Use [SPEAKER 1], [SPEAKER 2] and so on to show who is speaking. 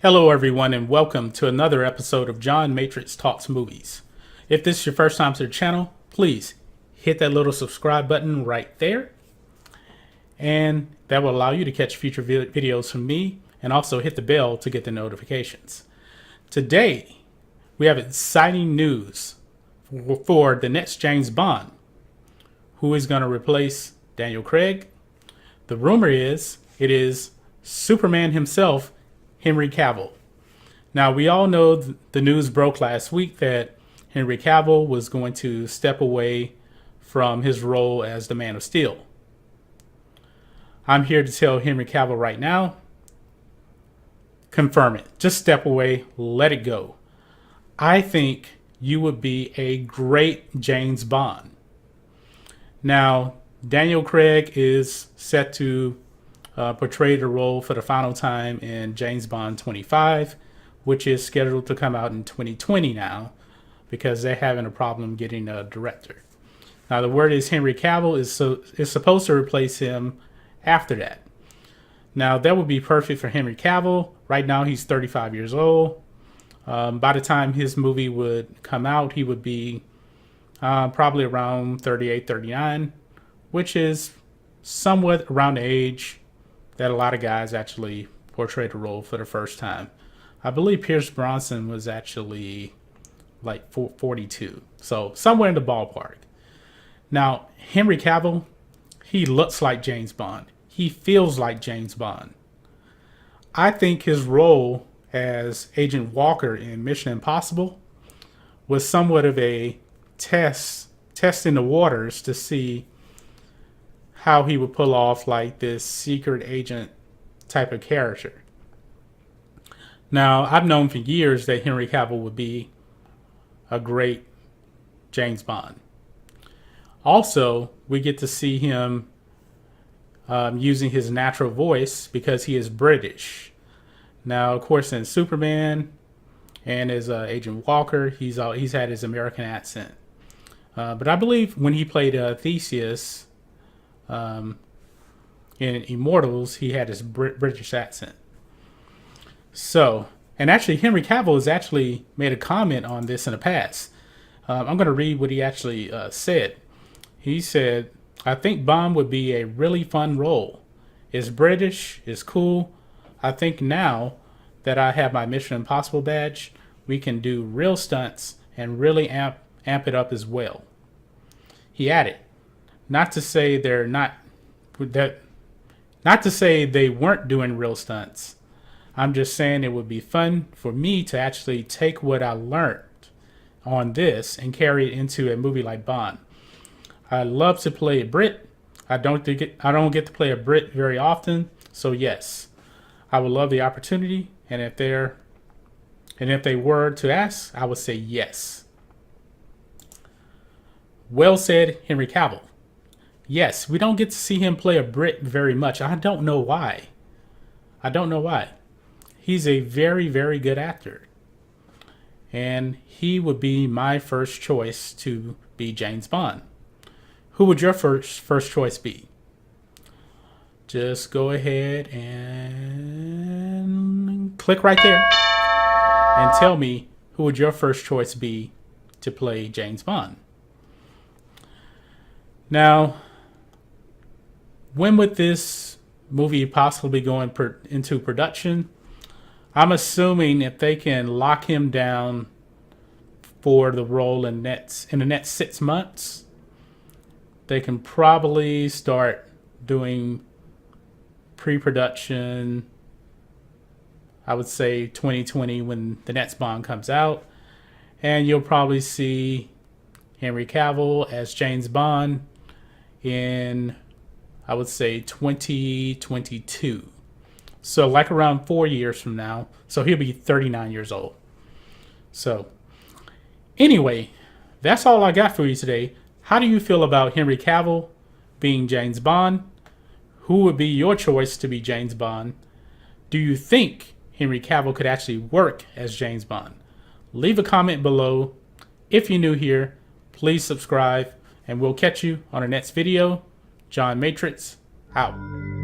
[SPEAKER 1] Hello everyone and welcome to another episode of John Matrixx Talks Movies. If this is your first time to the channel, please hit that little subscribe button right there. And that will allow you to catch future videos from me, and also hit the bell to get the notifications. Today, we have exciting news for the next James Bond. Who is going to replace Daniel Craig? The rumor is it is Superman himself, Henry Cavill. Now, we all know the news broke last week that Henry Cavill was going to step away from his role as the Man of Steel. I'm here to tell Henry Cavill right now, confirm it. Just step away, let it go. I think you would be a great James Bond. Now, Daniel Craig is set to portray the role for the final time in James Bond 25, which is scheduled to come out in 2020 now, because they're having a problem getting a director. Now, the word is Henry Cavill is supposed to replace him after that. Now, that would be perfect for Henry Cavill. Right now, he's 35 years old. By the time his movie would come out, he would be probably around 38, 39, which is somewhat around the age that a lot of guys actually portray the role for the first time. I believe Pierce Brosnan was actually like 42. So somewhere in the ballpark. Now, Henry Cavill, he looks like James Bond. He feels like James Bond. I think his role as Agent Walker in Mission Impossible was somewhat of a testing the waters to see how he would pull off like this secret agent type of character. Now, I've known for years that Henry Cavill would be a great James Bond. Also, we get to see him using his natural voice because he is British. Now, of course, in Superman and as Agent Walker, he's had his American accent. But I believe when he played Theseus in Immortals, he had his British accent. So, and actually, Henry Cavill has actually made a comment on this in the past. I'm going to read what he actually said. He said, "I think Bond would be a really fun role. It's British, it's cool. I think now that I have my Mission Impossible badge, we can do real stunts and really amp it up as well." He added, not to say they weren't doing real stunts. I'm just saying it would be fun for me to actually take what I learned on this and carry it into a movie like Bond. I love to play a Brit. I don't get to play a Brit very often, so yes, I would love the opportunity. And if they were to ask, I would say yes. Well said, Henry Cavill. Yes, we don't get to see him play a Brit very much. I don't know why. He's a very, very good actor. And he would be my first choice to be James Bond. Who would your first choice be? Just go ahead and click right there and tell me who would your first choice be to play James Bond. Now, when would this movie possibly go into production? I'm assuming if they can lock him down for the role in the next 6 months, they can probably start doing pre-production, I would say 2020 when the next Bond comes out. And you'll probably see Henry Cavill as James Bond in, I would say, 2022. So like around 4 years from now. So he'll be 39 years old. So anyway, that's all I got for you today. How do you feel about Henry Cavill being James Bond? Who would be your choice to be James Bond? Do you think Henry Cavill could actually work as James Bond? Leave a comment below. If you're new here, please subscribe, and we'll catch you on the next video. John Matrixx, out.